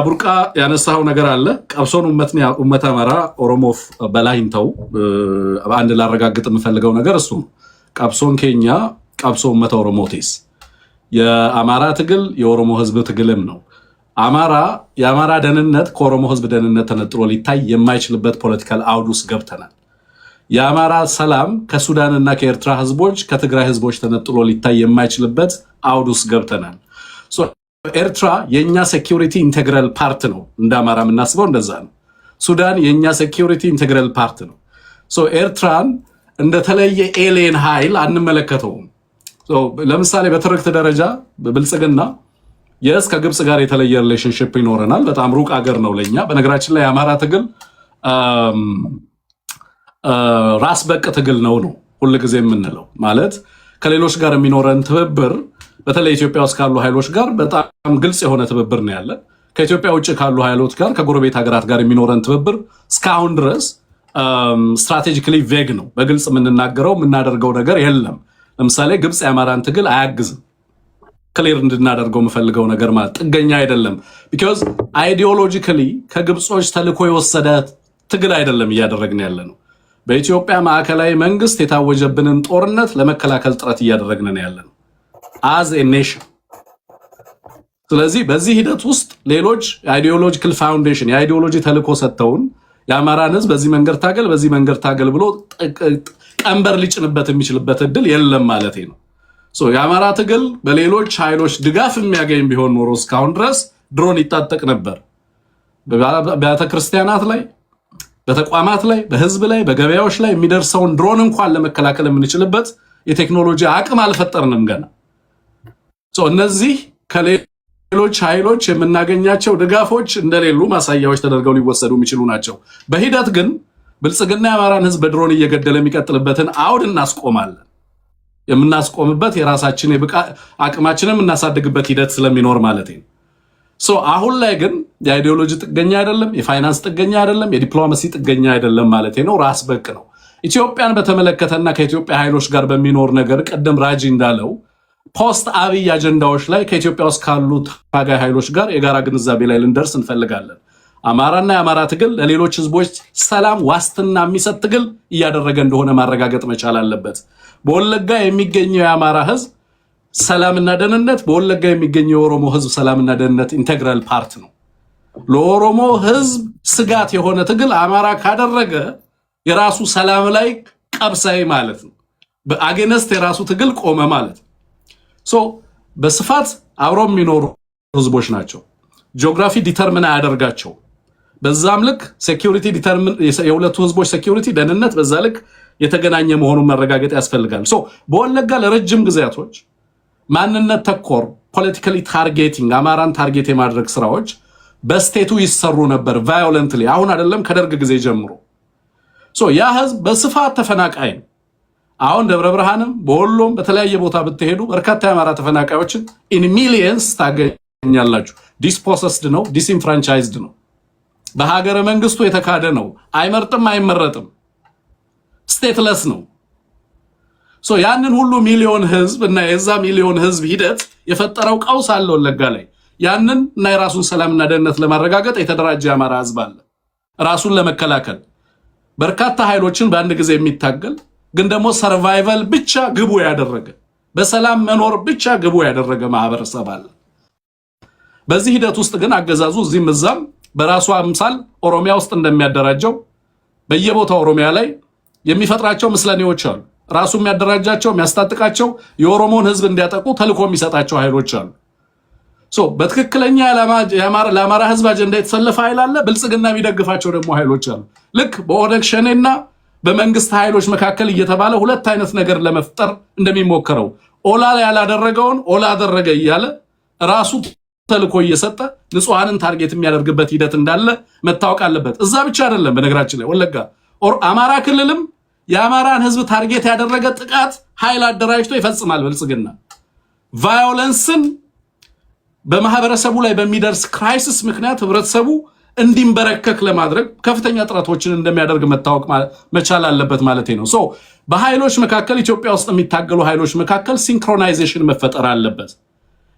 ቡርቃ ያነሳው ነገር አለ። ቀብሶን ኡመት አማራ ኦሮሞፍ በላይንተው አንድ ላረጋግጥ የምፈልገው ነገር እሱ ቀብሶን ኬኛ ቀብሶ ኡመት ኦሮሞቴስ የአማራ ትግል የኦሮሞ ህዝብ ትግልም ነው። የአማራ ደህንነት ከኦሮሞ ህዝብ ደህንነት ተነጥሎ ሊታይ የማይችልበት ፖለቲካል አውድ ውስጥ ገብተናል። የአማራ ሰላም ከሱዳንና ከኤርትራ ህዝቦች ከትግራይ ህዝቦች ተነጥሎ ሊታይ የማይችልበት አውድ ውስጥ ገብተናል። ኤርትራ የኛ ሴኩሪቲ ኢንቴግራል ፓርት ነው። እንደ አማራ የምናስበው እንደዛ ነው። ሱዳን የኛ ሴኩሪቲ ኢንቴግራል ፓርት ነው። ኤርትራን እንደተለየ ኤሊየን ኃይል አንመለከተውም። ለምሳሌ በትርክት ደረጃ በብልጽግና ከግብጽ ጋር የተለየ ሪሌሽንሺፕ ይኖረናል። በጣም ሩቅ አገር ነው ለኛ። በነገራችን ላይ የአማራ ትግል ራስ በቅ ትግል ነው ሁልጊዜ የምንለው ማለት ከሌሎች ጋር የሚኖረን ትብብር በተለይ ኢትዮጵያ ውስጥ ካሉ ኃይሎች ጋር በጣም ግልጽ የሆነ ትብብር ነው ያለን። ከኢትዮጵያ ውጭ ካሉ ኃይሎች ጋር ከጎረቤት ሀገራት ጋር የሚኖረን ትብብር እስካሁን ድረስ ስትራቴጂካሊ ቬግ ነው። በግልጽ የምንናገረው የምናደርገው ነገር የለም። ለምሳሌ ግብጽ የአማራን ትግል አያግዝም። ክሊር እንድናደርገው የምፈልገው ነገር ማለት ጥገኛ አይደለም። ቢኮዝ አይዲዮሎጂካሊ ከግብጾች ተልኮ የወሰደ ትግል አይደለም እያደረግን ያለ ነው። በኢትዮጵያ ማዕከላዊ መንግስት የታወጀብንን ጦርነት ለመከላከል ጥረት እያደረግን ያለ ነው as a nation። ስለዚህ በዚህ ሂደት ውስጥ ሌሎች አይዲዮሎጂካል ፋውንዴሽን የአይዲዮሎጂ ተልኮ ሰጥተውን የአማራን ህዝብ በዚህ መንገድ ታገል ብሎ ቀንበር ሊጭንበት የሚችልበት እድል የለም ማለት ነው። የአማራ ትግል በሌሎች ኃይሎች ድጋፍ የሚያገኝ ቢሆን ኖሮ እስካሁን ድረስ ድሮን ይታጠቅ ነበር። በቤተ ክርስቲያናት ላይ፣ በተቋማት ላይ፣ በህዝብ ላይ፣ በገበያዎች ላይ የሚደርሰውን ድሮን እንኳን ለመከላከል የምንችልበት የቴክኖሎጂ አቅም አልፈጠርንም ገና። እነዚህ ከሌሎች ኃይሎች የምናገኛቸው ድጋፎች እንደሌሉ ማሳያዎች ተደርገው ሊወሰዱ የሚችሉ ናቸው። በሂደት ግን ብልጽግና የአማራን ህዝብ በድሮን እየገደለ የሚቀጥልበትን አውድ እናስቆማለን። የምናስቆምበት የራሳችን አቅማችንን የምናሳድግበት ሂደት ስለሚኖር ማለት ነው። አሁን ላይ ግን የአይዲዮሎጂ ጥገኛ አይደለም፣ የፋይናንስ ጥገኛ አይደለም፣ የዲፕሎማሲ ጥገኛ አይደለም ማለት ነው። ራስ በቅ ነው። ኢትዮጵያን በተመለከተና ከኢትዮጵያ ኃይሎች ጋር በሚኖር ነገር ቀደም ራጂ እንዳለው ፖስት አብይ አጀንዳዎች ላይ ከኢትዮጵያ ውስጥ ካሉ ታጋይ ኃይሎች ጋር የጋራ ግንዛቤ ላይ ልንደርስ እንፈልጋለን። አማራና የአማራ ትግል ለሌሎች ህዝቦች ሰላም ዋስትና የሚሰጥ ትግል እያደረገ እንደሆነ ማረጋገጥ መቻል አለበት። በወለጋ የሚገኘው የአማራ ህዝብ ሰላምና ደህንነት በወለጋ የሚገኘው የኦሮሞ ህዝብ ሰላምና ደህንነት ኢንቴግራል ፓርት ነው። ለኦሮሞ ህዝብ ስጋት የሆነ ትግል አማራ ካደረገ የራሱ ሰላም ላይ ቀብሳይ ማለት ነው። በአጌነስት የራሱ ትግል ቆመ ማለት ነው። በስፋት አብረው የሚኖሩ ህዝቦች ናቸው። ጂኦግራፊ ዲተርሚን አያደርጋቸው። በዛም ልክ ሴኩሪቲ ዲተርሚን የሁለቱ ህዝቦች ሴኩሪቲ ደህንነት በዛ ልክ የተገናኘ መሆኑን መረጋገጥ ያስፈልጋል። በወለጋ ለረጅም ጊዜያቶች ማንነት ተኮር ፖለቲካሊ ታርጌቲንግ አማራን ታርጌት የማድረግ ስራዎች በስቴቱ ይሰሩ ነበር ቫዮለንትሊ። አሁን አይደለም ከደርግ ጊዜ ጀምሮ ያ ህዝብ በስፋት ተፈናቃይ ነው። አሁን ደብረ ብርሃንም በወሎም በተለያየ ቦታ ብትሄዱ በርካታ የአማራ ተፈናቃዮችን ኢን ሚሊየንስ ታገኛላችሁ። ዲስፖሰስድ ነው፣ ዲስኢንፍራንቻይዝድ ነው፣ በሀገረ መንግስቱ የተካደ ነው፣ አይመርጥም፣ አይመረጥም፣ ስቴትለስ ነው። ያንን ሁሉ ሚሊዮን ህዝብ እና የዛ ሚሊዮን ህዝብ ሂደት የፈጠረው ቀውስ አለ ወለጋ ላይ። ያንን እና የራሱን ሰላምና ደህንነት ለማረጋገጥ የተደራጀ የአማራ ህዝብ አለ። ራሱን ለመከላከል በርካታ ኃይሎችን በአንድ ጊዜ የሚታገል ግን ደግሞ ሰርቫይቫል ብቻ ግቡ ያደረገ በሰላም መኖር ብቻ ግቡ ያደረገ ማህበረሰብ አለ። በዚህ ሂደት ውስጥ ግን አገዛዙ እዚህም እዛም በራሱ አምሳል ኦሮሚያ ውስጥ እንደሚያደራጀው በየቦታው ኦሮሚያ ላይ የሚፈጥራቸው ምስለኔዎች አሉ። ራሱ የሚያደራጃቸው የሚያስታጥቃቸው የኦሮሞን ህዝብ እንዲያጠቁ ተልኮ የሚሰጣቸው ኃይሎች አሉ። በትክክለኛ ለአማራ ህዝብ አጀንዳ የተሰለፈ ኃይል አለ። ብልጽግና የሚደግፋቸው ደግሞ ኃይሎች አሉ። ልክ በኦነግ ሸኔና በመንግስት ኃይሎች መካከል እየተባለ ሁለት አይነት ነገር ለመፍጠር እንደሚሞከረው ኦላ ላይ ያላደረገውን ኦላ አደረገ እያለ ራሱ ተልኮ እየሰጠ ንጹሃንን ታርጌት የሚያደርግበት ሂደት እንዳለ መታወቅ አለበት። እዛ ብቻ አይደለም። በነገራችን ላይ ወለጋ አማራ ክልልም የአማራን ህዝብ ታርጌት ያደረገ ጥቃት ኃይል አደራጅቶ ይፈጽማል። ብልጽግና ቫዮለንስን በማህበረሰቡ ላይ በሚደርስ ክራይሲስ ምክንያት ህብረተሰቡ እንዲንበረከክ ለማድረግ ከፍተኛ ጥረቶችን እንደሚያደርግ መታወቅ መቻል አለበት ማለት ነው። በኃይሎች መካከል ኢትዮጵያ ውስጥ የሚታገሉ ኃይሎች መካከል ሲንክሮናይዜሽን መፈጠር አለበት።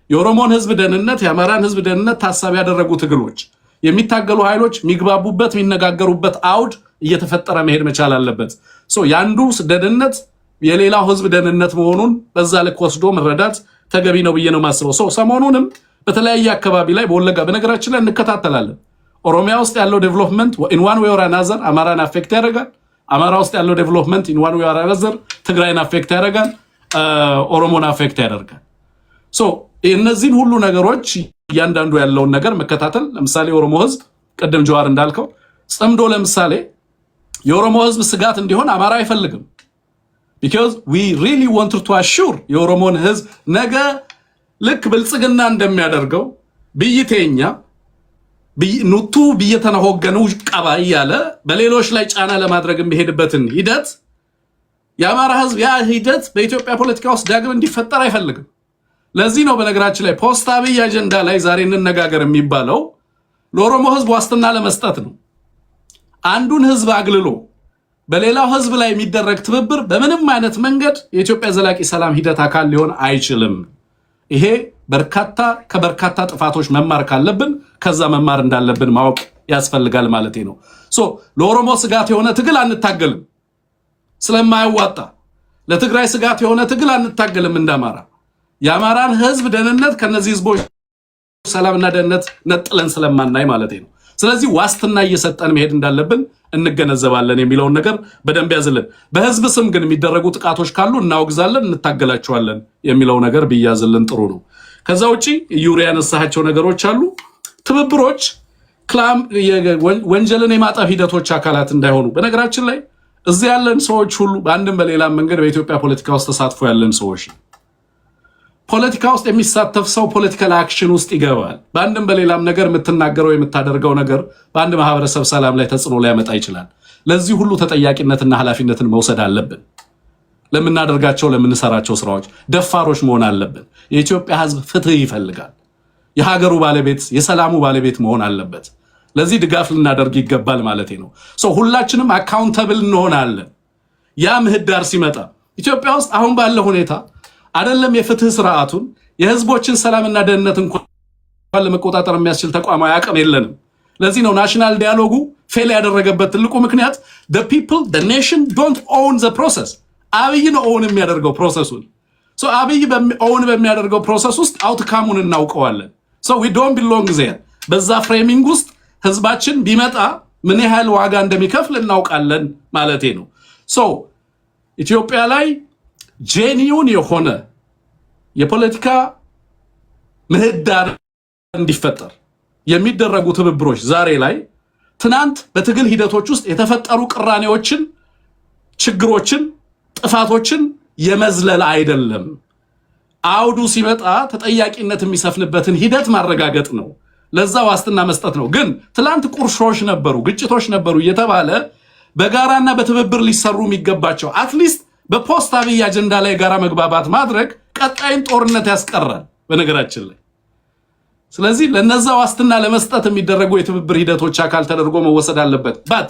የኦሮሞን ህዝብ ደህንነት የአማራን ህዝብ ደህንነት ታሳቢ ያደረጉ ትግሎች የሚታገሉ ኃይሎች የሚግባቡበት የሚነጋገሩበት አውድ እየተፈጠረ መሄድ መቻል አለበት። ያንዱ ደህንነት የሌላው ህዝብ ደህንነት መሆኑን በዛ ልክ ወስዶ መረዳት ተገቢ ነው ብዬ ነው ማስበው። ሰሞኑንም በተለያየ አካባቢ ላይ በወለጋ በነገራችን ላይ እንከታተላለን። ኦሮሚያ ውስጥ ያለው ዴቨሎፕመንት ኢን ዋን ዌይ ኦር አናዘር አማራን አፌክት ያደርጋል። አማራ ውስጥ ያለው ዴቨሎፕመንት ኢን ዋን ዌይ ኦር አናዘር ትግራይን አፌክት ያደርጋል፣ ኦሮሞን አፌክት ያደርጋል። እነዚህን ሁሉ ነገሮች እያንዳንዱ ያለውን ነገር መከታተል። ለምሳሌ የኦሮሞ ህዝብ ቅድም ጀዋር እንዳልከው ጽምዶ ለምሳሌ የኦሮሞ ህዝብ ስጋት እንዲሆን አማራ አይፈልግም። because we really want to assure የኦሮሞን ህዝብ ነገ ልክ ብልጽግና እንደሚያደርገው ብይተኛ ኑቱ ብየተነሆገኑ ቀባ እያለ በሌሎች ላይ ጫና ለማድረግ የሚሄድበትን ሂደት የአማራ ህዝብ ያ ሂደት በኢትዮጵያ ፖለቲካ ውስጥ ዳግም እንዲፈጠር አይፈልግም። ለዚህ ነው በነገራችን ላይ ፖስት አብይ አጀንዳ ላይ ዛሬ እንነጋገር የሚባለው ለኦሮሞ ህዝብ ዋስትና ለመስጠት ነው። አንዱን ህዝብ አግልሎ በሌላው ህዝብ ላይ የሚደረግ ትብብር በምንም አይነት መንገድ የኢትዮጵያ ዘላቂ ሰላም ሂደት አካል ሊሆን አይችልም። ይሄ ከበርካታ ጥፋቶች መማር ካለብን ከዛ መማር እንዳለብን ማወቅ ያስፈልጋል ማለት ነው። ለኦሮሞ ስጋት የሆነ ትግል አንታገልም ስለማያዋጣ። ለትግራይ ስጋት የሆነ ትግል አንታገልም እንዳማራ። የአማራን ህዝብ ደህንነት ከነዚህ ህዝቦች ሰላምና ደህንነት ነጥለን ስለማናይ ማለት ነው። ስለዚህ ዋስትና እየሰጠን መሄድ እንዳለብን እንገነዘባለን የሚለውን ነገር በደንብ ያዝልን። በህዝብ ስም ግን የሚደረጉ ጥቃቶች ካሉ እናወግዛለን፣ እንታገላቸዋለን የሚለው ነገር ቢያዝልን ጥሩ ነው። ከዛ ውጪ ዩሪያ ያነሳቸው ነገሮች አሉ። ትብብሮች ወንጀልን የማጠፍ ሂደቶች አካላት እንዳይሆኑ በነገራችን ላይ እዚህ ያለን ሰዎች ሁሉ በአንድም በሌላም መንገድ በኢትዮጵያ ፖለቲካ ውስጥ ተሳትፎ ያለን ሰዎች ፖለቲካ ውስጥ የሚሳተፍ ሰው ፖለቲካል አክሽን ውስጥ ይገባል። በአንድም በሌላም ነገር የምትናገረው የምታደርገው ነገር በአንድ ማህበረሰብ ሰላም ላይ ተጽዕኖ ሊያመጣ ይችላል። ለዚህ ሁሉ ተጠያቂነትና ኃላፊነትን መውሰድ አለብን። ለምናደርጋቸው ለምንሰራቸው ስራዎች ደፋሮች መሆን አለብን። የኢትዮጵያ ህዝብ ፍትህ ይፈልጋል። የሀገሩ ባለቤት የሰላሙ ባለቤት መሆን አለበት። ለዚህ ድጋፍ ልናደርግ ይገባል ማለት ነው። ሁላችንም አካውንተብል እንሆናለን። ያ ምህዳር ሲመጣ ኢትዮጵያ ውስጥ አሁን ባለው ሁኔታ አይደለም የፍትህ ስርዓቱን የህዝቦችን ሰላምና ደህንነት እንኳን ለመቆጣጠር የሚያስችል ተቋማዊ አቅም የለንም። ለዚህ ነው ናሽናል ዲያሎጉ ፌል ያደረገበት ትልቁ ምክንያት the people the nation don't own the process። አብይ ነው ኦውን የሚያደርገው ፕሮሰሱን። አብይ ኦውን በሚያደርገው ፕሮሰስ ውስጥ አውትካሙን እናውቀዋለን። we don't belong there። በዛ ፍሬሚንግ ውስጥ ህዝባችን ቢመጣ ምን ያህል ዋጋ እንደሚከፍል እናውቃለን ማለቴ ነው። ኢትዮጵያ ላይ ጄኒውን የሆነ የፖለቲካ ምህዳር እንዲፈጠር የሚደረጉ ትብብሮች ዛሬ ላይ ትናንት በትግል ሂደቶች ውስጥ የተፈጠሩ ቅራኔዎችን፣ ችግሮችን፣ ጥፋቶችን የመዝለል አይደለም። አውዱ ሲመጣ ተጠያቂነት የሚሰፍንበትን ሂደት ማረጋገጥ ነው። ለዛ ዋስትና መስጠት ነው። ግን ትላንት ቁርሾች ነበሩ፣ ግጭቶች ነበሩ እየተባለ በጋራና በትብብር ሊሰሩ የሚገባቸው አትሊስት በፖስት አብይ አጀንዳ ላይ ጋራ መግባባት ማድረግ ቀጣይን ጦርነት ያስቀራል በነገራችን ላይ። ስለዚህ ለነዛ ዋስትና ለመስጠት የሚደረጉ የትብብር ሂደቶች አካል ተደርጎ መወሰድ አለበት። ባት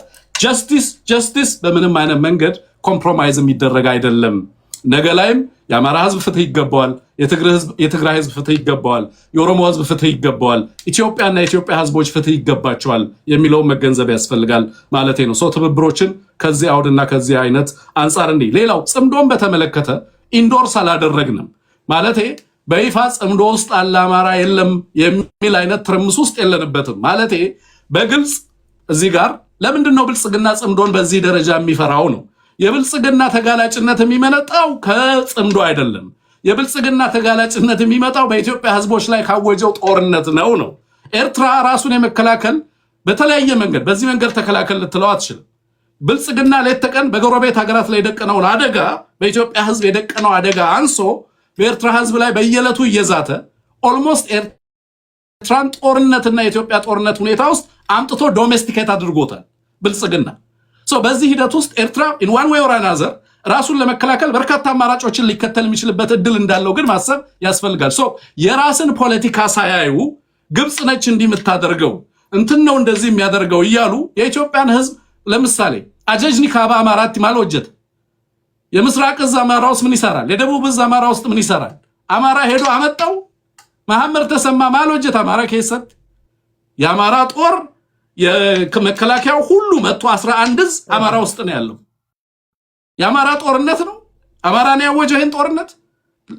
ጀስቲስ በምንም አይነት መንገድ ኮምፕሮማይዝ የሚደረግ አይደለም። ነገ ላይም የአማራ ህዝብ ፍትህ ይገባዋል፣ የትግራይ ህዝብ ፍትህ ይገባዋል፣ የኦሮሞ ህዝብ ፍትህ ይገባዋል፣ ኢትዮጵያና የኢትዮጵያ ህዝቦች ፍትህ ይገባቸዋል የሚለውን መገንዘብ ያስፈልጋል ማለት ነው። ትብብሮችን ከዚህ አውድና ከዚህ አይነት አንጻር እንዲህ ሌላው ጽምዶን በተመለከተ ኢንዶርስ አላደረግንም ማለት በይፋ ጽምዶ ውስጥ አለ አማራ የለም የሚል አይነት ትርምስ ውስጥ የለንበትም ማለት በግልጽ እዚህ ጋር ለምንድነው ብልጽግና ጽምዶን በዚህ ደረጃ የሚፈራው ነው። የብልጽግና ተጋላጭነት የሚመጣው ከጽምዶ አይደለም። የብልጽግና ተጋላጭነት የሚመጣው በኢትዮጵያ ህዝቦች ላይ ካወጀው ጦርነት ነው። ኤርትራ ራሱን የመከላከል በተለያየ መንገድ በዚህ መንገድ ተከላከል ልትለው አትችልም። ብልጽግና ሌት ተቀን በጎረቤት ሀገራት ላይ የደቀነውን አደጋ በኢትዮጵያ ህዝብ የደቀነው አደጋ አንሶ በኤርትራ ህዝብ ላይ በየዕለቱ እየዛተ ኦልሞስት ኤርትራን ጦርነትና የኢትዮጵያ ጦርነት ሁኔታ ውስጥ አምጥቶ ዶሜስቲኬት አድርጎታል ብልጽግና። በዚህ ሂደት ውስጥ ኤርትራ ኢን ዋን ዌይ ኦር አናዘር ራሱን ለመከላከል በርካታ አማራጮችን ሊከተል የሚችልበት እድል እንዳለው ግን ማሰብ ያስፈልጋል። የራስን ፖለቲካ ሳያዩ ግብጽ ነች እንዲህ የምታደርገው እንትን ነው እንደዚህ የሚያደርገው እያሉ የኢትዮጵያን ህዝብ ለምሳሌ አጀጅኒ ካባ አማራት ማልወጀት የምስራቅ እዝ አማራ ውስጥ ምን ይሰራል? የደቡብ እዝ አማራ ውስጥ ምን ይሰራል? አማራ ሄዶ አመጣው መሐመድ ተሰማ ማሎጀት አማራ ከሰት የአማራ ጦር የመከላከያው ሁሉ 111 እዝ አማራ ውስጥ ነው ያለው። የአማራ ጦርነት ነው። አማራ ነው ያወጀህን ጦርነት።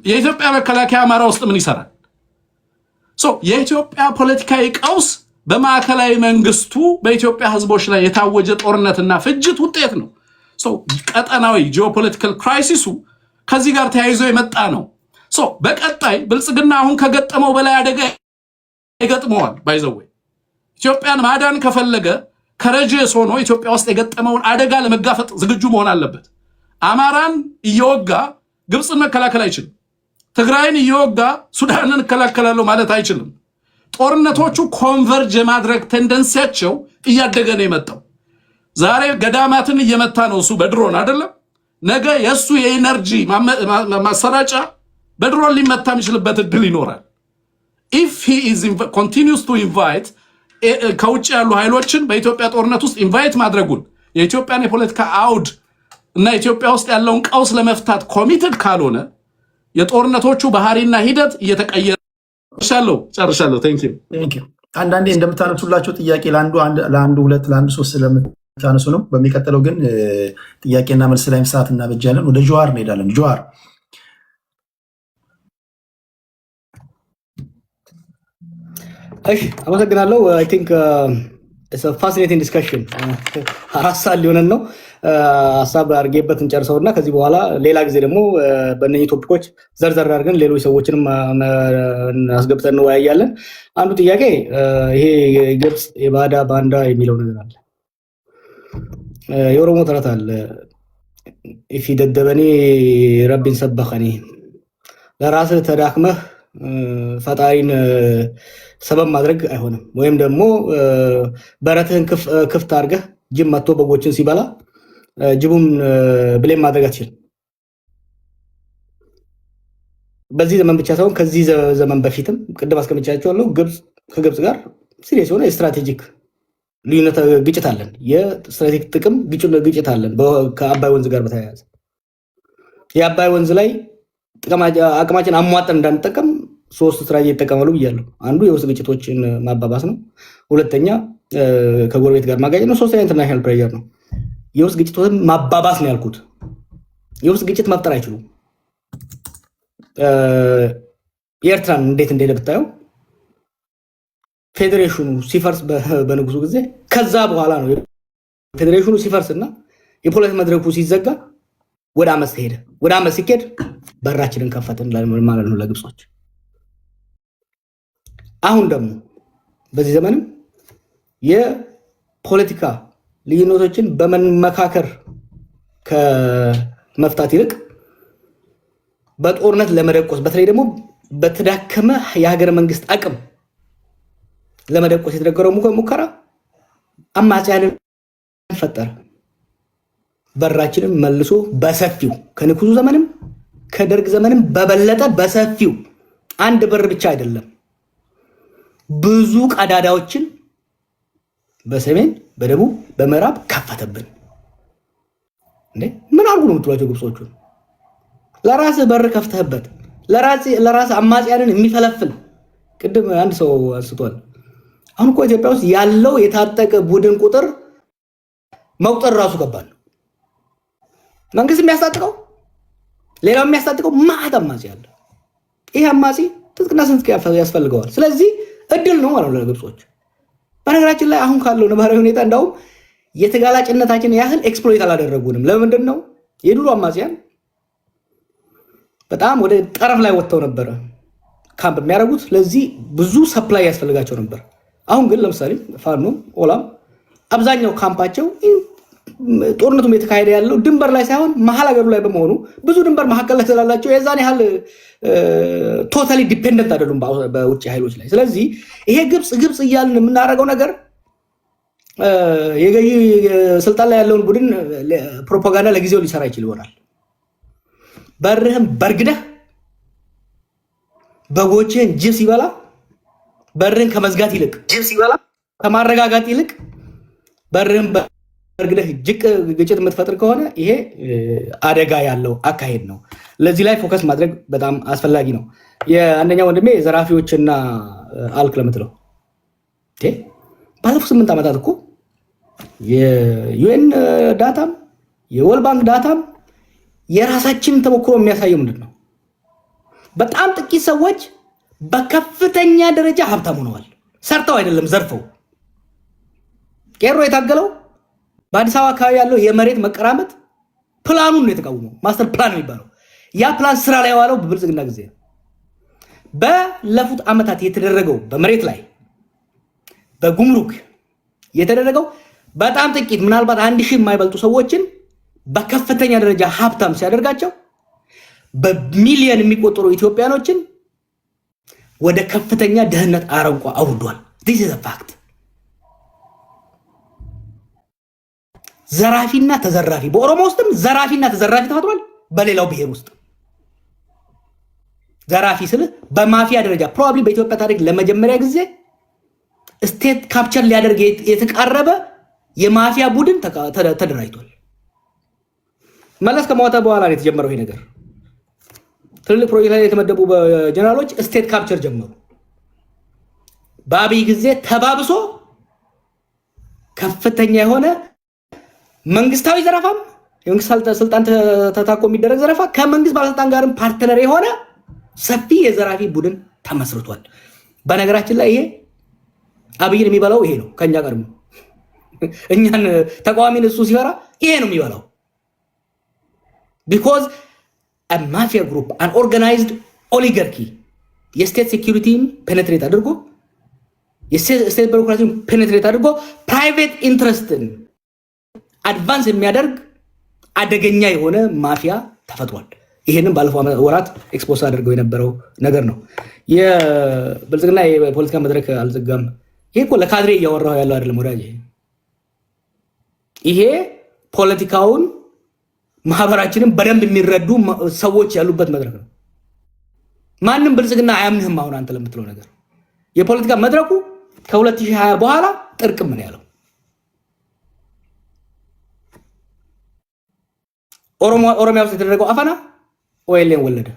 የኢትዮጵያ መከላከያ አማራ ውስጥ ምን ይሰራል? የኢትዮጵያ ፖለቲካዊ ቀውስ በማዕከላዊ መንግስቱ በኢትዮጵያ ህዝቦች ላይ የታወጀ ጦርነትና ፍጅት ውጤት ነው። ቀጠናዊ ጂኦፖለቲካል ክራይሲሱ ከዚህ ጋር ተያይዞ የመጣ ነው። በቀጣይ ብልጽግና አሁን ከገጠመው በላይ አደጋ ይገጥመዋል። ባይዘው ኢትዮጵያን ማዳን ከፈለገ ከረጀስ ሆኖ ኢትዮጵያ ውስጥ የገጠመውን አደጋ ለመጋፈጥ ዝግጁ መሆን አለበት። አማራን እየወጋ ግብፅን መከላከል አይችልም። ትግራይን እየወጋ ሱዳንን እከላከላለሁ ማለት አይችልም። ጦርነቶቹ ኮንቨርጅ የማድረግ ቴንደንሲያቸው እያደገ ነው የመጣው። ዛሬ ገዳማትን እየመታ ነው እሱ በድሮን አይደለም። ነገ የእሱ የኢነርጂ ማሰራጫ በድሮን ሊመታ የሚችልበት እድል ይኖራል። if he is continues to invite ከውጭ ያሉ ኃይሎችን በኢትዮጵያ ጦርነት ውስጥ ኢንቫይት ማድረጉን የኢትዮጵያን የፖለቲካ አውድ እና ኢትዮጵያ ውስጥ ያለውን ቀውስ ለመፍታት ኮሚትድ ካልሆነ የጦርነቶቹ ባህሪና ሂደት እየተቀየረ ጨርሻለሁ። ቴንክ ዩ። አንዳንዴ እንደምታነሱላቸው ጥያቄ ለአንዱ ሁለት ለአንዱ ሶስት ስለምታነሱ ነው። በሚቀጥለው ግን ጥያቄና መልስ ላይም ሰዓት እናበጃለን። ወደ ጀዋር እንሄዳለን። ጀዋር እሺ፣ አመሰግናለሁ። አይ ቲንክ ኢትስ አ ፋሲኔቲንግ ዲስከሽን 4 ሰዓት ሊሆነን ነው። ሀሳብ አድርጌበት እንጨርሰውና ከዚህ በኋላ ሌላ ጊዜ ደግሞ በእነኚህ ቶፒኮች ዘርዘር አድርገን ሌሎች ሰዎችንም አስገብተን እንወያያለን። አንዱ ጥያቄ ይሄ ግብፅ የባዳ ባንዳ የሚለው ነገር አለ። የኦሮሞ ተረት አለ፣ ኢፊ ደደበኔ ረቢን ሰበኸኒ። ለራስህ ተዳክመህ ፈጣሪን ሰበብ ማድረግ አይሆንም። ወይም ደግሞ በረትህን ክፍት አድርገህ ጅብ መጥቶ በጎችን ሲበላ ጅቡን ብሌም ማድረግ አትችልም። በዚህ ዘመን ብቻ ሳይሆን ከዚህ ዘመን በፊትም ቅድም አስቀምጫቸዋለሁ። ግብፅ ከግብፅ ጋር ሲሪየስ የሆነ የስትራቴጂክ ልዩነት ግጭት አለን። የስትራቴጂክ ጥቅም ግጭት አለን ከአባይ ወንዝ ጋር በተያያዘ የአባይ ወንዝ ላይ አቅማችን አሟጠን እንዳንጠቀም 3 ስትራቴጂ ይጠቀማሉ ብያለሁ። አንዱ የውስጥ ግጭቶችን ማባባስ ነው። ሁለተኛ ከጎረቤት ጋር ማጋጨት ነው። ሶስተኛ ኢንተርናሽናል ፕሬዠር ነው። የውስጥ ግጭቶችን ማባባስ ነው ያልኩት። የውስጥ ግጭት መፍጠር አይችሉም። የኤርትራን እንዴት እንደሄደ ብታየው ፌዴሬሽኑ ሲፈርስ በንጉሱ ጊዜ ከዛ በኋላ ነው ፌዴሬሽኑ ሲፈርስና የፖለቲካ መድረኩ ሲዘጋ ወደ አመፅ ሄደ። ወደ አመፅ ሲኬድ በራችንን ከፈትን ማለት ነው ለግብጾች። አሁን ደግሞ በዚህ ዘመንም የፖለቲካ ልዩነቶችን በመመካከር ከመፍታት ይልቅ በጦርነት ለመደቆስ በተለይ ደግሞ በተዳከመ የሀገረ መንግስት አቅም ለመደቆስ የተደረገው ሙከራ አማጽያንን ፈጠረ። በራችንን መልሶ በሰፊው ከንጉሱ ዘመንም ከደርግ ዘመንም በበለጠ በሰፊው አንድ በር ብቻ አይደለም ብዙ ቀዳዳዎችን በሰሜን በደቡብ በምዕራብ ከፈተብን። እንዴ ምን አርጉ ነው የምትሏቸው ግብጾቹ? ለራስ በር ከፍተህበት ለራስ አማጽያንን የሚፈለፍል ቅድም አንድ ሰው አንስቷል። አሁን እኮ ኢትዮጵያ ውስጥ ያለው የታጠቀ ቡድን ቁጥር መቁጠር ራሱ ከባድ ነው። መንግስት የሚያስታጥቀው ሌላው የሚያስታጥቀው ማዕት አማጺ አለ። ይሄ አማጺ ትጥቅና ስንቅ ያስፈልገዋል። ስለዚህ እድል ነው ማለት ነው ለግብጾች። በነገራችን ላይ አሁን ካለው ነባራዊ ሁኔታ እንዳውም የተጋላጭነታችን ያህል ኤክስፕሎይት አላደረጉንም። ለምንድን ነው? የድሮ አማጺያን በጣም ወደ ጠረፍ ላይ ወጥተው ነበረ ካምፕ የሚያደርጉት። ለዚህ ብዙ ሰፕላይ ያስፈልጋቸው ነበር። አሁን ግን ለምሳሌ ፋኖ ኦላም አብዛኛው ካምፓቸው ጦርነቱም የተካሄደ ያለው ድንበር ላይ ሳይሆን መሀል ሀገሩ ላይ በመሆኑ ብዙ ድንበር መካከል ላይ ስላላቸው የዛን ያህል ቶታሊ ዲፔንደንት አይደሉም በውጭ ኃይሎች ላይ። ስለዚህ ይሄ ግብጽ እያልን የምናደርገው ነገር የገዢ ስልጣን ላይ ያለውን ቡድን ፕሮፓጋንዳ ለጊዜው ሊሰራ ይችል ይሆናል። በርህም በርግደህ በጎችህን ጅብ ሲበላ በርህን ከመዝጋት ይልቅ ከማረጋጋት ይልቅ በርህን በርግደህ ግጭት የምትፈጥር ከሆነ ይሄ አደጋ ያለው አካሄድ ነው። ለዚህ ላይ ፎከስ ማድረግ በጣም አስፈላጊ ነው። የአንደኛ ወንድሜ ዘራፊዎችና አልክ ለምትለው ባለፉት 8 ዓመታት እኮ የዩኤን ዳታም የወርልድ ባንክ ዳታም የራሳችን ተሞክሮ የሚያሳየው ምንድን ነው? በጣም ጥቂት ሰዎች በከፍተኛ ደረጃ ሀብታም ሆነዋል። ሰርተው አይደለም ዘርፈው። ቄሮ የታገለው በአዲስ አበባ አካባቢ ያለው የመሬት መቀራመጥ ፕላኑን ነው የተቃወመው። ማስተር ፕላን የሚባለው ያ ፕላን ስራ ላይ የዋለው በብልጽግና ጊዜ ነው። ባለፉት ዓመታት የተደረገው በመሬት ላይ በጉምሩክ የተደረገው በጣም ጥቂት ምናልባት 1000 የማይበልጡ ሰዎችን በከፍተኛ ደረጃ ሀብታም ሲያደርጋቸው በሚሊዮን የሚቆጠሩ ኢትዮጵያኖችን ወደ ከፍተኛ ድህነት አረንቋ አውርዷል። this is a fact። ዘራፊና ተዘራፊ በኦሮሞ ውስጥም ዘራፊና ተዘራፊ ተፈጥሯል። በሌላው ብሔር ውስጥ ዘራፊ ስለ በማፊያ ደረጃ ፕሮባብሊ በኢትዮጵያ ታሪክ ለመጀመሪያ ጊዜ ስቴት ካፕቸር ሊያደርግ የተቃረበ የማፊያ ቡድን ተደራጅቷል። መለስ ከሞተ በኋላ ነው የተጀመረው ይሄ ነገር። ትልልቅ ፕሮጀክት ላይ የተመደቡ ጀነራሎች ስቴት ካፕቸር ጀመሩ። በአብይ ጊዜ ተባብሶ ከፍተኛ የሆነ መንግስታዊ ዘረፋም የመንግስት ስልጣን ተታኮ የሚደረግ ዘረፋ ከመንግስት ባለስልጣን ጋርም ፓርትነር የሆነ ሰፊ የዘራፊ ቡድን ተመስርቷል። በነገራችን ላይ ይሄ አብይን የሚበላው ይሄ ነው። ከኛ ጋር እኛን ተቃዋሚን እሱ ሲፈራ ይሄ ነው የሚበላው። because a mafia group an organized oligarchy የስቴት ሴኩሪቲን ፔኔትሬት አድርጎ የስቴት ቢሮክራሲን ፔኔትሬት አድርጎ ፕራይቬት ኢንትረስትን አድቫንስ የሚያደርግ አደገኛ የሆነ ማፊያ ተፈጥሯል። ይሄንን ባለፈው ወራት ኤክስፖዝ አድርገው የነበረው ነገር ነው። የብልጽግና የፖለቲካ መድረክ አልዘጋም። ይሄ እኮ ለካድሬ እያወራው ያለው አይደለም ወዳጅ። ይሄ ፖለቲካውን ማህበራችንን በደንብ የሚረዱ ሰዎች ያሉበት መድረክ ነው። ማንም ብልጽግና አያምንህም። አሁን አንተ ለምትለው ነገር የፖለቲካ መድረኩ ከ2020 በኋላ ጥርቅም ነው ያለው። ኦሮሚያ ውስጥ የተደረገው አፈና ኦኤልኤን ወለደ።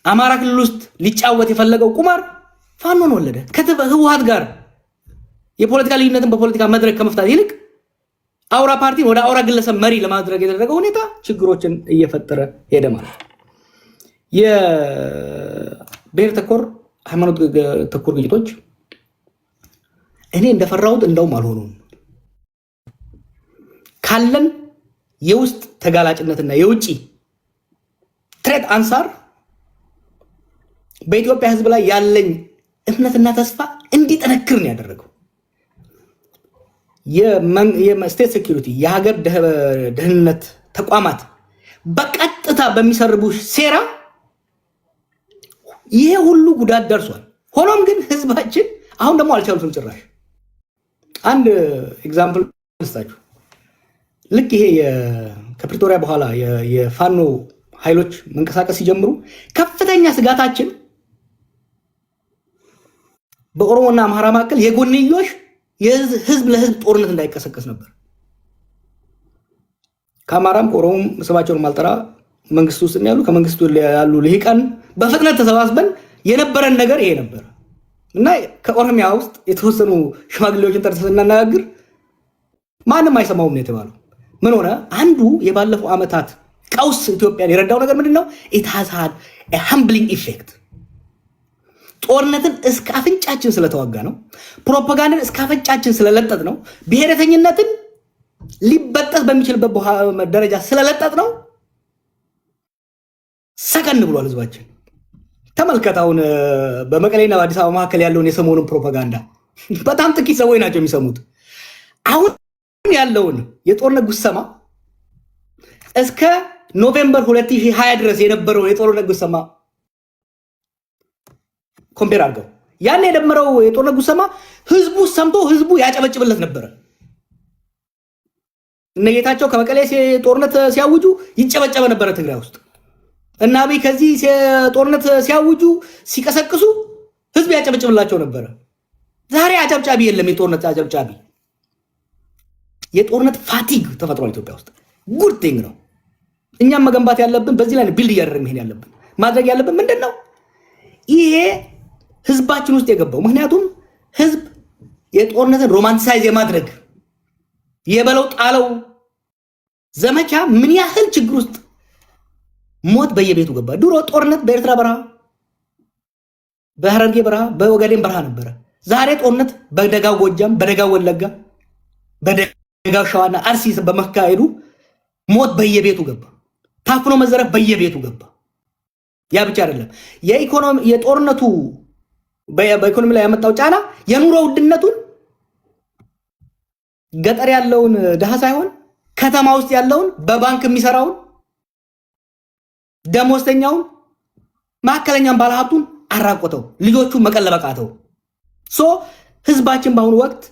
አማራ ክልል ውስጥ ሊጫወት የፈለገው ቁማር ፋኖን ወለደ። ከህወሓት ጋር የፖለቲካ ልዩነትን በፖለቲካ መድረክ ከመፍታት ይልቅ አውራ ፓርቲን ወደ አውራ ግለሰብ መሪ ለማድረግ የተደረገው ሁኔታ ችግሮችን እየፈጠረ ሄደ ማለት። የብሔር ተኮር ሃይማኖት ተኮር ግጭቶች እኔ እንደፈራሁት እንደውም አልሆኑም። ካለን የውስጥ ተጋላጭነትና የውጪ ትሬት አንሳር በኢትዮጵያ ሕዝብ ላይ ያለኝ እምነትና ተስፋ እንዲጠነክር ነው ያደረገው። የስቴት ሴኩሪቲ የሀገር ደህንነት ተቋማት በቀጥታ በሚሰርቡ ሴራ ይሄ ሁሉ ጉዳት ደርሷል። ሆኖም ግን ህዝባችን አሁን ደግሞ አልቻሉትም ጭራሽ። አንድ ኤግዛምፕል ልስጣችሁ። ልክ ይሄ ከፕሪቶሪያ በኋላ የፋኖ ኃይሎች መንቀሳቀስ ሲጀምሩ ከፍተኛ ስጋታችን በኦሮሞና አማራ መካከል የጎንዮሽ የህዝብ ለህዝብ ጦርነት እንዳይቀሰቀስ ነበር። ከአማራም ከኦሮሞም ስማቸውን ማልጠራ መንግስቱ ውስጥ ያሉ ከመንግስቱ ያሉ ልሂቃን በፍጥነት ተሰባስበን የነበረን ነገር ይሄ ነበር እና ከኦሮሚያ ውስጥ የተወሰኑ ሽማግሌዎችን ጠርተን እናናግር ማንም አይሰማውም ነው የተባለው። ምን ሆነ? አንዱ የባለፈው ዓመታት ቀውስ ኢትዮጵያን የረዳው ነገር ምንድነው? it has had a humbling effect። ጦርነትን እስከ አፍንጫችን ስለተዋጋ ነው። ፕሮፓጋንዳን እስከ አፍንጫችን ስለለጠጥ ነው። ብሔረተኝነትን ሊበጠስ በሚችልበት ደረጃ ስለለጠጥ ነው። ሰከን ብሏል ህዝባችን። ተመልከታውን በመቀሌና በአዲስ አበባ መካከል ያለውን የሰሞኑን ፕሮፓጋንዳ በጣም ጥቂት ሰዎች ናቸው የሚሰሙት። አሁን ያለውን የጦርነት ጉሰማ እስከ ኖቬምበር 2020 ድረስ የነበረው የጦርነት ጉሰማ ኮምፔር አድርገው ያን የደመረው የጦርነት ጉሰማ ህዝቡ ሰምቶ ህዝቡ ያጨበጭብለት ነበር። እነጌታቸው ከመቀሌ ጦርነት ሲያውጁ ይጨበጨበ ነበር ትግራይ ውስጥ። እና አብይ ከዚህ ጦርነት ሲያውጁ ሲቀሰቅሱ ህዝብ ያጨበጭብላቸው ነበር። ዛሬ አጨብጫቢ የለም። የጦርነት አጨብጫቢ የጦርነት ፋቲግ ተፈጥሯል ኢትዮጵያ ውስጥ። ጉድ ቲንግ ነው። እኛም መገንባት ያለብን በዚህ ላይ ቢልድ እያደረግን መሄድ ያለብን ማድረግ ያለብን ምንድነው? ይሄ ህዝባችን ውስጥ የገባው ምክንያቱም ህዝብ የጦርነትን ሮማንቲሳይዝ የማድረግ የበለው ጣለው ዘመቻ ምን ያህል ችግር ውስጥ ሞት በየቤቱ ገባ። ድሮ ጦርነት በኤርትራ በረሃ፣ በሐረርጌ በረሃ፣ በኦጋዴን በረሃ ነበረ። ዛሬ ጦርነት በደጋው ጎጃም፣ በደጋው ወለጋ፣ በደጋው ሸዋና አርሲ በመካሄዱ ሞት በየቤቱ ገባ። ታፍኖ መዘረፍ በየቤቱ ገባ። ያ ብቻ አይደለም። የጦርነቱ በኢኮኖሚ ላይ ያመጣው ጫና የኑሮ ውድነቱን ገጠር ያለውን ድሃ ሳይሆን ከተማ ውስጥ ያለውን በባንክ የሚሰራውን ደሞዝተኛውን ማከለኛም ባለሀብቱን አራቆተው፣ ልጆቹ መቀለብ አቃተው። ህዝባችን በአሁኑ ወቅት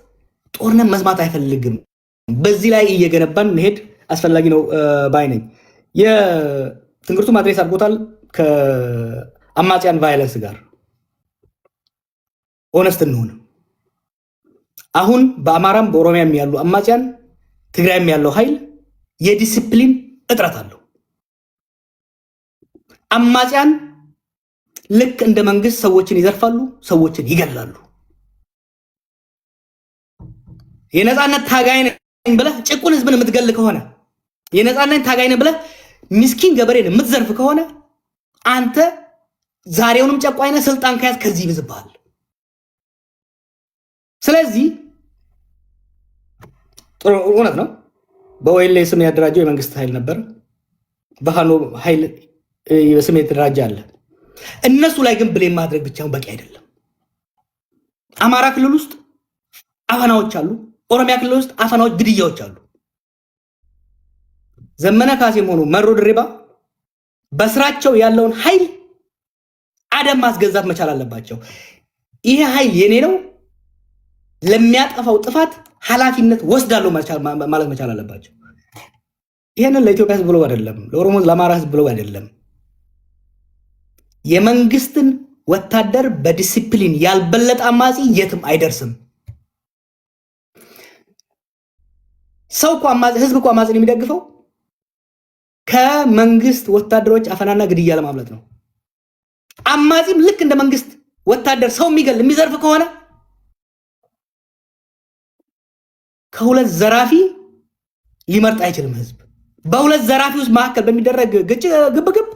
ጦርነት መስማት አይፈልግም። በዚህ ላይ እየገነባን መሄድ አስፈላጊ ነው ባይ ነኝ። የትንግርቱ ማድረስ አድርጎታል ከአማጽያን ቫይለንስ ጋር ኦነስት እንሆን። አሁን በአማራም በኦሮሚያም ያሉ አማጽያን፣ ትግራይም ያለው ኃይል የዲሲፕሊን እጥረት አለው። አማጽያን ልክ እንደ መንግስት ሰዎችን ይዘርፋሉ፣ ሰዎችን ይገላሉ። የነፃነት ታጋይ ነኝ ብለህ ጭቁን ህዝብን የምትገል ከሆነ የነፃነት ታጋይ ነኝ ብለህ ምስኪን ገበሬን የምትዘርፍ ከሆነ አንተ ዛሬውንም ጨቋኝ ነህ። ስልጣን ከያዝ ከዚህ ይብዝብሃል። ስለዚህ ጥሩ እውነት ነው። በወይሌ ስም ያደራጀው የመንግስት ኃይል ነበር። በፋኖ ኃይል በስም የተደራጀ አለ። እነሱ ላይ ግን ብሌም ማድረግ ብቻውን በቂ አይደለም። አማራ ክልል ውስጥ አፈናዎች አሉ። ኦሮሚያ ክልል ውስጥ አፈናዎች፣ ግድያዎች አሉ። ዘመነ ካሴም ሆኑ መሮ ድሪባ በስራቸው ያለውን ኃይል አደም ማስገዛት መቻል አለባቸው። ይሄ ኃይል የኔ ነው፣ ለሚያጠፋው ጥፋት ኃላፊነት ወስዳለሁ ማለት መቻል አለባቸው። ይሄንን ለኢትዮጵያ ህዝብ ብሎ አይደለም፣ ለኦሮሞ ለአማራ ህዝብ ብሎ አይደለም። የመንግስትን ወታደር በዲሲፕሊን ያልበለጠ አማጺ የትም አይደርስም። ሰው እኮ አማጺ፣ ህዝብ እኮ አማጺን የሚደግፈው ከመንግስት ወታደሮች አፈናና ግድያ ለማምለጥ ነው። አማጺም ልክ እንደ መንግስት ወታደር ሰው የሚገል የሚዘርፍ ከሆነ ከሁለት ዘራፊ ሊመርጥ አይችልም ህዝብ። በሁለት ዘራፊ ውስጥ መካከል በሚደረግ ግብግብ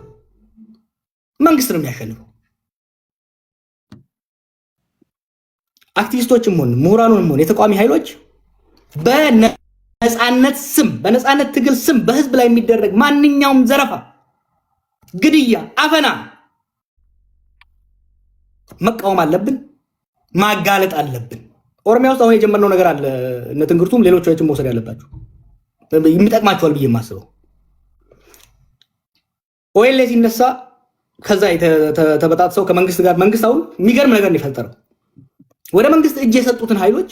መንግስት ነው የሚያሸንፈው። አክቲቪስቶችም ሆነ ምሁራኑንም ሆነ የተቃዋሚ ኃይሎች በነፃነት ስም፣ በነፃነት ትግል ስም በህዝብ ላይ የሚደረግ ማንኛውም ዘረፋ፣ ግድያ፣ አፈና መቃወም አለብን፣ ማጋለጥ አለብን። ኦሮሚያ ውስጥ አሁን የጀመርነው ነገር አለ። እነ ትንግርቱም ሌሎችም መውሰድ ያለባቸው የሚጠቅማቸዋል ብዬ የማስበው ኦኤልኤ ሲነሳ ከዛ ተበጣጥሰው ከመንግስት ጋር መንግስት አሁን የሚገርም ነገር ነው የፈጠረው። ወደ መንግስት እጅ የሰጡትን ኃይሎች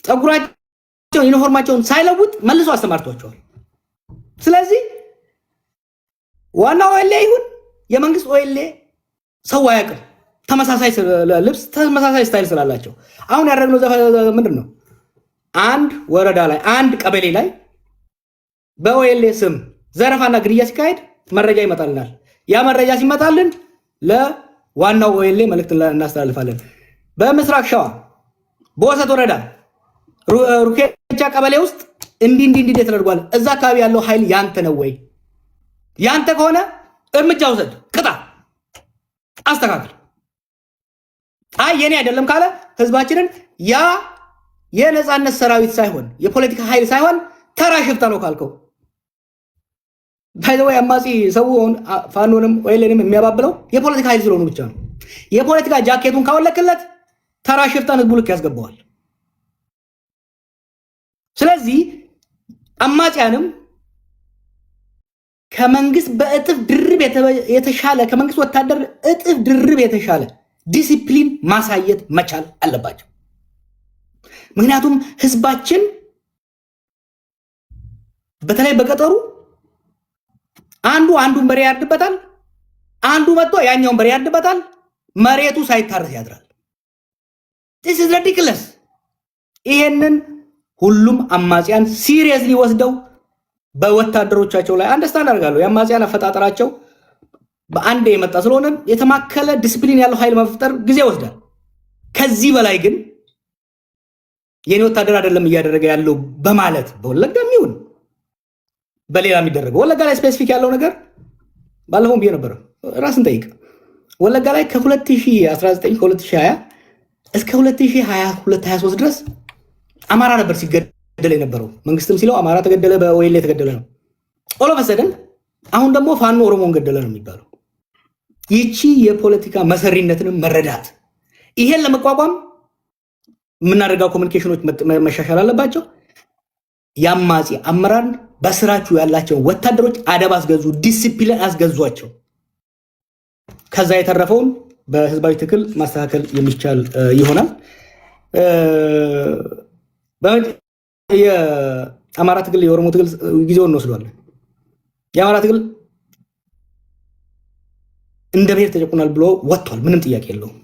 ጸጉራቸውን ዩኒፎርማቸውን ሳይለውጥ መልሶ አስተማርቷቸዋል። ስለዚህ ዋናው ኦኤልኤ ይሁን የመንግስት ኦኤልኤ ሰው አያውቅም። ተመሳሳይ ልብስ፣ ተመሳሳይ ስታይል ስላላቸው አሁን ያደረግነው ምንድን ነው? አንድ ወረዳ ላይ አንድ ቀበሌ ላይ በኦኤልኤ ስም ዘረፋና ግድያ ሲካሄድ መረጃ ይመጣልናል። ያ መረጃ ሲመጣልን ለዋናው ኦኤልኤ መልእክት እናስተላልፋለን። በምስራቅ ሸዋ በወሰት ወረዳ ሩኬቻ ቀበሌ ውስጥ እንዲህ ተደርጓል። እዛ አካባቢ ያለው ኃይል ያንተ ነው ወይ? ያንተ ከሆነ እርምጃ ውሰድ፣ ቅጣ፣ አስተካክል። አይ የኔ አይደለም ካለ ህዝባችንን ያ የነፃነት ሰራዊት ሳይሆን የፖለቲካ ኃይል ሳይሆን ተራ ሽፍታ ነው ካልከው ባይዘው አማጺ ሰውን ፋኖንም ወይለንም የሚያባብለው የፖለቲካ ኃይል ስለሆኑ ብቻ ነው። የፖለቲካ ጃኬቱን ካወለክለት ተራ ሽፍታን ህዝቡ ልክ ያስገባዋል። ስለዚህ አማጺያንም ከመንግስት በእጥፍ ድርብ የተሻለ ከመንግስት ወታደር እጥፍ ድርብ የተሻለ ዲሲፕሊን ማሳየት መቻል አለባቸው። ምክንያቱም ህዝባችን በተለይ በገጠሩ አንዱን በሬ ያርድበታል፣ አንዱ መጥቶ ያኛውን በሬ ያርድበታል። መሬቱ ሳይታረስ ያድራል። this is ridiculous። ይሄንን ሁሉም አማጺያን ሲሪየስሊ ወስደው በወታደሮቻቸው ላይ አንደርስታንድ አድርጋለሁ። የአማጽያን አፈጣጠራቸው በአንድ የመጣ ስለሆነ የተማከለ ዲስፕሊን ያለው ኃይል መፍጠር ጊዜ ይወስዳል። ከዚህ በላይ ግን የኔ ወታደር አይደለም እያደረገ ያለው በማለት በወለጋም ይሁን በሌላ የሚደረገው ወለጋ ላይ ስፔሲፊክ ያለው ነገር ባለፈው ብዬ ነበር። ራስን ጠይቅ። ወለጋ ላይ ከ2019 ከ2020 እስከ 2022-23 ድረስ አማራ ነበር ሲገደል የነበረው። መንግስትም ሲለው አማራ ተገደለ፣ በወይሌ የተገደለ ነው። ኦል ኦፍ ሰደን አሁን ደግሞ ፋኖ ኦሮሞን ገደለ ነው የሚባለው። ይቺ የፖለቲካ መሰሪነትንም መረዳት፣ ይሄን ለመቋቋም የምናደርጋው ኮሚኒኬሽኖች መሻሻል አለባቸው። የአማጺ አመራር በስራችሁ ያላቸው ወታደሮች አደብ አስገዙ፣ ዲሲፕሊን አስገዟቸው። ከዛ የተረፈውን በህዝባዊ ትግል ማስተካከል የሚቻል ይሆናል። የአማራ ትግል የኦሮሞ ትግል ጊዜውን እንወስደዋለን። የአማራ ትግል እንደ ብሔር ተጨቁናል ብሎ ወጥቷል። ምንም ጥያቄ የለውም።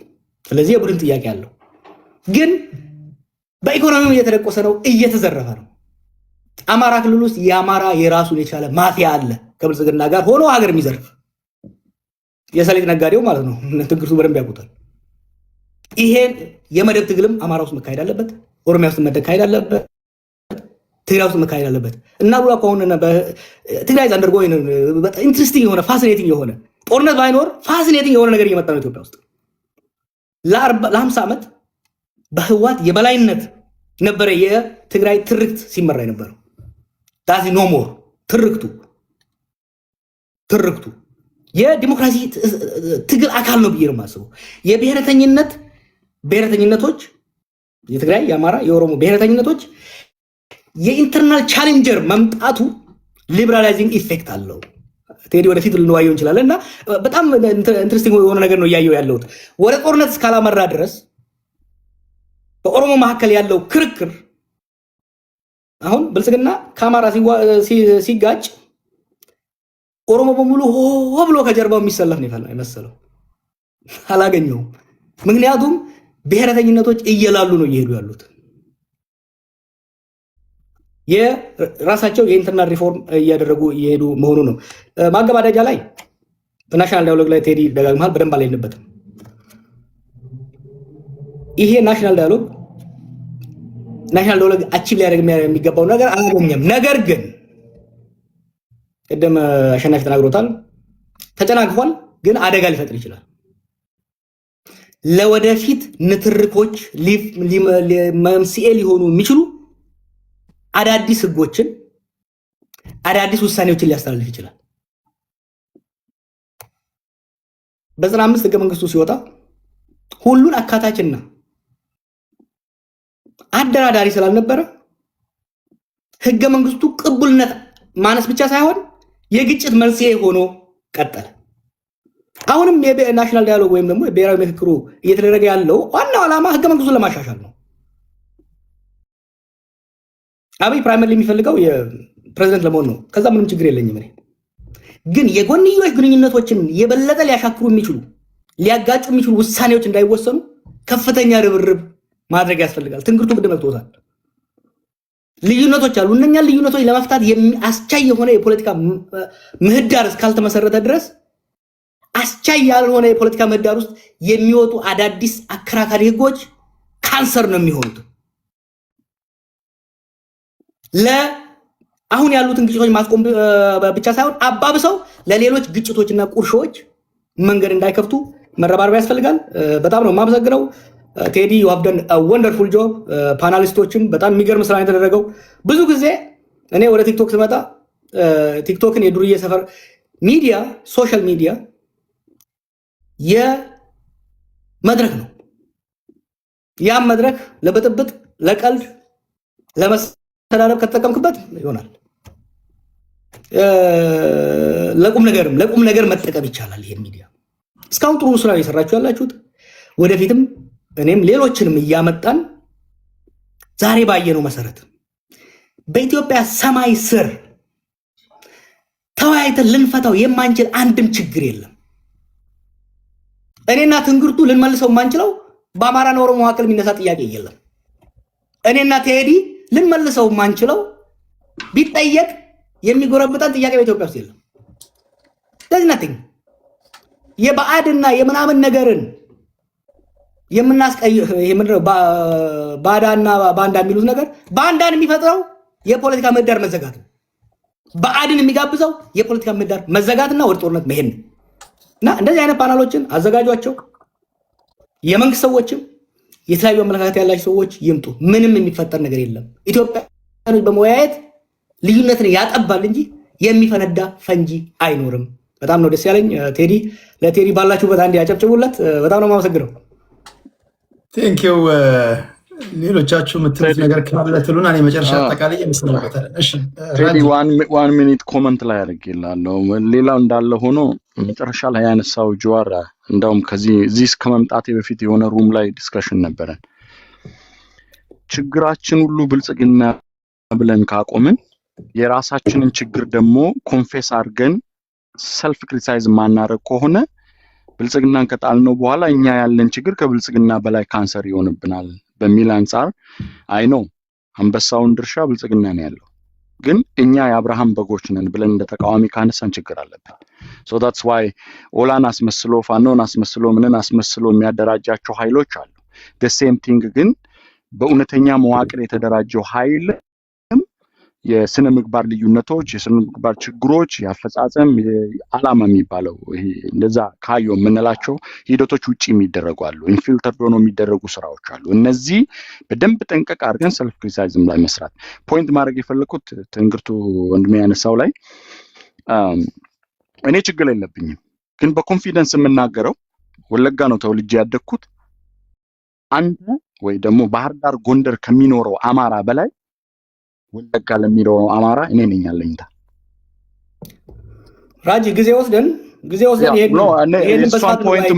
ስለዚህ የቡድን ጥያቄ አለው። ግን በኢኮኖሚው እየተደቆሰ ነው፣ እየተዘረፈ ነው። አማራ ክልል ውስጥ የአማራ የራሱን የቻለ ማፊያ አለ፣ ከብልጽግና ጋር ሆኖ ሀገር የሚዘርፍ የሰሊጥ ነጋዴው ማለት ነው። ትግርቱ በደንብ ያውቁታል። ይሄን የመደብ ትግልም አማራ ውስጥ መካሄድ አለበት፣ ኦሮሚያ ውስጥ መካሄድ አለበት፣ ትግራይ ውስጥ መካሄድ አለበት። እና ሉላ ከሆነ ትግራይ ዘንደርጎ በጣም ኢንትረስቲንግ የሆነ ፋሲኔቲንግ የሆነ ጦርነት ባይኖር ፋሲኔቲንግ የሆነ ነገር እየመጣ ነው ኢትዮጵያ ውስጥ። ለ50 ዓመት በህዋት የበላይነት ነበረ የትግራይ ትርክት ሲመራ የነበረው። ዳዚ ኖ ሞር ትርክቱ የዲሞክራሲ ትግል አካል ነው ብዬ ነው የማስበው። ብሔረተኝነቶች የትግራይ፣ የአማራ፣ የኦሮሞ ብሔረተኝነቶች የኢንተርናል ቻሌንጀር መምጣቱ ሊበራላይዚንግ ኢፌክት አለው። ቴዲ ወደፊት ልንዋየው እንችላለን። እና በጣም ኢንትረስቲንግ የሆነ ነገር ነው እያየው ያለሁት። ወደ ጦርነት እስካላመራ ድረስ በኦሮሞ መካከል ያለው ክርክር አሁን ብልጽግና ከአማራ ሲጋጭ ኦሮሞ በሙሉ ሆ ብሎ ከጀርባው የሚሰለፍ ነው የመሰለው። አላገኘውም። ምክንያቱም ብሔረተኝነቶች እየላሉ ነው እየሄዱ ያሉት። የራሳቸው የኢንተርናል ሪፎርም እያደረጉ እየሄዱ መሆኑ ነው። ማገባደጃ ላይ ናሽናል ዳያሎግ ላይ ቴዲ ደጋግመሃል፣ በደንብ አላየንበትም። ይሄ ናሽናል ዳያሎግ አቺቭ ሊያደርግ የሚገባው ነገር አላገኘም። ነገር ግን ቅድም አሸናፊ ተናግሮታል፣ ተጨናግፏል፣ ግን አደጋ ሊፈጥር ይችላል። ለወደፊት ንትርኮች መንስኤ ሊሆኑ የሚችሉ አዳዲስ ህጎችን፣ አዳዲስ ውሳኔዎችን ሊያስተላልፍ ይችላል። በ95 ህገ መንግስቱ ሲወጣ ሁሉን አካታችና አደራዳሪ ስላልነበረ ህገ መንግስቱ ቅቡልነት ማነስ ብቻ ሳይሆን የግጭት መንስኤ ሆኖ ቀጠለ። አሁንም የናሽናል ዳያሎግ ወይም ደግሞ የብሔራዊ ምክክሩ እየተደረገ ያለው ዋናው ዓላማ ህገ መንግስቱን ለማሻሻል ነው። አብይ ፕራይመሪ የሚፈልገው የፕሬዝዳንት ለመሆን ነው። ከዛ ምንም ችግር የለኝም እኔ። ግን የጎንዮሽ ግንኙነቶችን የበለጠ ሊያሻክሩ የሚችሉ ሊያጋጩ የሚችሉ ውሳኔዎች እንዳይወሰኑ ከፍተኛ ርብርብ ማድረግ ያስፈልጋል። ትንግርቱ ቅድም መጥቶታል። ልዩነቶች አሉ። እነኛ ልዩነቶች ለመፍታት አስቻይ የሆነ የፖለቲካ ምህዳር እስካልተመሰረተ ድረስ አስቻይ ያልሆነ የፖለቲካ ምህዳር ውስጥ የሚወጡ አዳዲስ አከራካሪ ህጎች ካንሰር ነው የሚሆኑት። አሁን ያሉትን ግጭቶች ማስቆም ብቻ ሳይሆን አባብሰው ለሌሎች ግጭቶችና ቁርሾች መንገድ እንዳይከፍቱ መረባረብ ያስፈልጋል። በጣም ነው የማመሰግነው ቴዲ። ዩ ሃቭ ደን አ ወንደርፉል ጆብ። ፓናሊስቶችን በጣም የሚገርም ስራ የተደረገው። ብዙ ጊዜ እኔ ወደ ቲክቶክ ስመጣ ቲክቶክን የዱርዬ ሰፈር ሚዲያ፣ ሶሻል ሚዲያ የመድረክ ነው። ያም መድረክ ለብጥብጥ፣ ለቀልድ፣ ለመሰዳደብ ከተጠቀምክበት ይሆናል። ለቁም ነገር መጠቀም ይቻላል። ይሄን ሚዲያ እስካሁን ጥሩ ስራ እየሰራችሁ ያላችሁት፣ ወደፊትም እኔም ሌሎችንም እያመጣን ዛሬ ባየነው መሰረት በኢትዮጵያ ሰማይ ስር ተወያይተን ልንፈታው የማንችል አንድም ችግር የለም። እኔና ትንግርቱ ልንመልሰው የማንችለው በአማራና ኦሮሞ መካከል የሚነሳ ጥያቄ የለም። እኔና ቴዲ ልንመልሰው የማንችለው ቢጠየቅ የሚጎረብጠን ጥያቄ በኢትዮጵያ ውስጥ የለም። there's nothing የባዕድና የምናምን ነገርን የምናስቀይምነው ባዳና ባንዳ የሚሉት ነገር ባንዳን የሚፈጥረው የፖለቲካ ምህዳር መዘጋት ነው። ባዕድን የሚጋብዘው የፖለቲካ ምህዳር መዘጋትና ወደ ጦርነት መሄድ ነው። እና እንደዚህ አይነት ፓናሎችን አዘጋጇቸው። የመንግስት ሰዎችም የተለያዩ አመለካከት ያላቸው ሰዎች ይምጡ። ምንም የሚፈጠር ነገር የለም። ኢትዮጵያኖች በመወያየት ልዩነትን ያጠባል እንጂ የሚፈነዳ ፈንጂ አይኖርም። በጣም ነው ደስ ያለኝ። ቴዲ ለቴዲ ባላችሁበት አንድ ያጨብጭቡለት። በጣም ነው የማመሰግነው። ቴንኪው። ሌሎቻችሁ የምትሉት ነገር ካለ ትሉና እኔ መጨረሻ አጠቃላይ የምሰናበታለን። እሺ ቴዲ ዋን ሚኒት ኮመንት ላይ አድርጌላለሁ። ሌላው እንዳለ ሆኖ መጨረሻ ላይ ያነሳው ጀዋር እንደውም ከዚህ ከመምጣቴ በፊት የሆነ ሩም ላይ ዲስከሽን ነበረን። ችግራችን ሁሉ ብልጽግና ብለን ካቆምን የራሳችንን ችግር ደግሞ ኮንፌስ አድርገን ሰልፍ ክሪቲሳይዝ ማናረግ ከሆነ ብልጽግናን ከጣልነው በኋላ እኛ ያለን ችግር ከብልጽግና በላይ ካንሰር ይሆንብናል በሚል አንፃር አይ ነው አንበሳውን ድርሻ ብልጽግና ነው ያለው። ግን እኛ የአብርሃም በጎች ነን ብለን እንደ ተቃዋሚ ካነሳን ችግር አለብን። so that's why ኦላን አስመስሎ ፋኖን አስመስሎ ምንን አስመስሎ የሚያደራጃቸው ኃይሎች አሉ። the same thing ግን በእውነተኛ መዋቅር የተደራጀው ኃይል የስነ ምግባር ልዩነቶች፣ የስነ ምግባር ችግሮች፣ ያፈጻጸም ዓላማ የሚባለው ይሄ እንደዛ ካዩ የምንላቸው ሂደቶች ውጪ የሚደረጉ አሉ። ኢንፊልተር ሆኖ የሚደረጉ ስራዎች አሉ። እነዚህ በደንብ ጠንቀቅ አድርገን ሰልፍ ክሪቲሳይዝም ላይ መስራት። ፖይንት ማድረግ የፈለኩት ትንግርቱ ወንድሜ ያነሳው ላይ እኔ ችግር የለብኝም፣ ግን በኮንፊደንስ የምናገረው ወለጋ ነው ተወልጄ ያደግኩት። አንድ ወይ ደግሞ ባህር ዳር ጎንደር ከሚኖረው አማራ በላይ ወለጋ ለሚለው አማራ እኔ ነኝ ያለኝታ። ራጂ ጊዜ ወስደን ይሄን በስፋት ፖይንት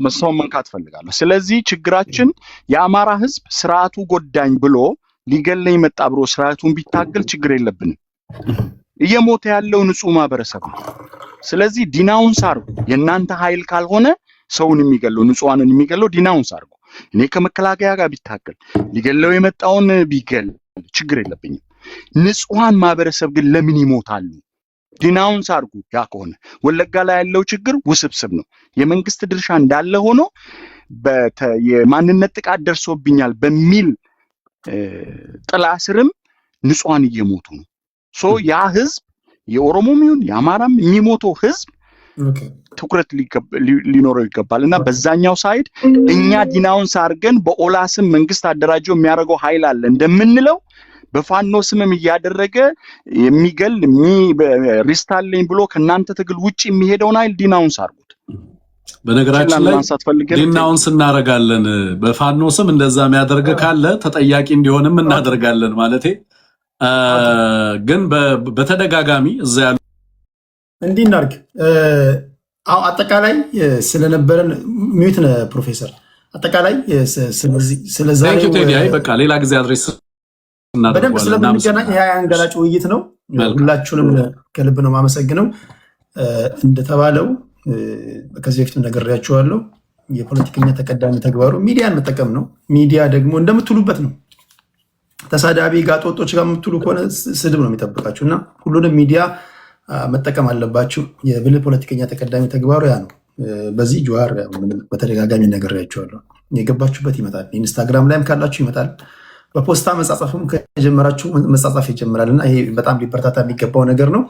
እሷን መንካት ፈልጋለሁ። ስለዚህ ችግራችን የአማራ ህዝብ ስርዓቱ ጎዳኝ ብሎ ሊገለኝ መጣ ብሎ ስርዓቱን ቢታገል ችግር የለብንም። እየሞተ ያለው ንጹህ ማህበረሰብ ነው። ስለዚህ ዲናውንስ አርጉ። የእናንተ ኃይል ካልሆነ ሰውን የሚገለው ንጹሃንን የሚገለው ዲናውንስ አርጉ። እኔ ከመከላከያ ጋር ቢታገል ሊገለው የመጣውን ቢገል ችግር የለብኝም። ንጹሃን ማህበረሰብ ግን ለምን ይሞታሉ? ዲናውንስ አርጉ። ያ ከሆነ ወለጋ ላይ ያለው ችግር ውስብስብ ነው። የመንግስት ድርሻ እንዳለ ሆኖ የማንነት ጥቃት ደርሶብኛል በሚል ጥላ ስርም ንጹሃን እየሞቱ ነው። ሶ ያ ህዝብ የኦሮሞም ይሁን የአማራም የሚሞተው ህዝብ ትኩረት ሊኖረው ይገባል። እና በዛኛው ሳይድ እኛ ዲናውንስ አርገን በኦላ ስም መንግስት አደራጀው የሚያደርገው ኃይል አለ እንደምንለው በፋኖ ስምም እያደረገ የሚገል ሪስታለኝ ብሎ ከናንተ ትግል ውጪ የሚሄደውን ኃይል ዲናውንስ አርጉት። በነገራችን ላይ ዲናውንስ እናደርጋለን። በፋኖ ስም እንደዛ የሚያደርግ ካለ ተጠያቂ እንዲሆንም እናደርጋለን ማለቴ። ግን በተደጋጋሚ እዛ ያሉ እንዲህ እናድርግ። አጠቃላይ ስለነበረን ሚዩት ነው ፕሮፌሰር። አጠቃላይ ስለዛሬ በቃ ሌላ ጊዜ አድሬስ በደንብ ስለምንገናኝ ይሄ አንገላጭ ውይይት ነው። ሁላችሁንም ከልብ ነው የማመሰግነው። እንደተባለው ከዚህ በፊት ነግሬያችኋለሁ። የፖለቲከኛ ተቀዳሚ ተግባሩ ሚዲያን መጠቀም ነው። ሚዲያ ደግሞ እንደምትሉበት ነው። ተሳዳቢ ጋጦጦች ጋር የምትሉ ከሆነ ስድብ ነው የሚጠብቃችሁ እና ሁሉንም ሚዲያ መጠቀም አለባችሁ። የብልህ ፖለቲከኛ ተቀዳሚ ተግባሩ ያ ነው። በዚህ ጀዋር በተደጋጋሚ ነግሬያችኋለሁ። የገባችሁበት ይመጣል። ኢንስታግራም ላይም ካላችሁ ይመጣል። በፖስታ መጻጻፍም ከጀመራችሁ መጻጻፍ ይጀምራል እና ይሄ በጣም ሊበረታታ የሚገባው ነገር ነው።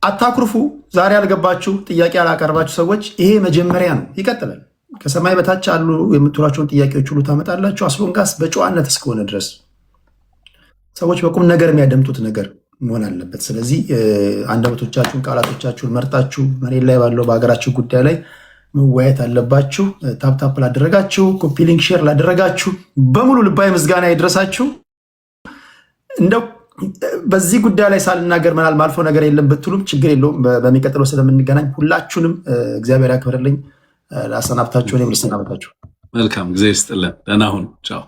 አታኩርፉ። ዛሬ ያልገባችሁ ጥያቄ ያላቀርባችሁ ሰዎች ይሄ መጀመሪያ ነው፣ ይቀጥላል። ከሰማይ በታች አሉ የምትሏቸውን ጥያቄዎች ሁሉ ታመጣላችሁ። አስሎንጋስ በጨዋነት እስከሆነ ድረስ ሰዎች በቁም ነገር የሚያደምጡት ነገር መሆን አለበት። ስለዚህ አንደበቶቻችሁን ቃላቶቻችሁን መርጣችሁ መሬት ላይ ባለው በሀገራችሁ ጉዳይ ላይ መወያየት አለባችሁ። ታፕታፕ ላደረጋችሁ፣ ኮፒ ሊንክ ሼር ላደረጋችሁ በሙሉ ልባዊ ምስጋና ይድረሳችሁ። እንደው በዚህ ጉዳይ ላይ ሳልናገር ምናል ማልፎ ነገር የለም ብትሉም ችግር የለውም። በሚቀጥለው ስለምንገናኝ ሁላችሁንም እግዚአብሔር ያክብርልኝ። ላሰናብታችሁ፣ እኔም ልሰናበታችሁ። መልካም ጊዜ ይስጥልን። ደህና ሁኑ። ቻው።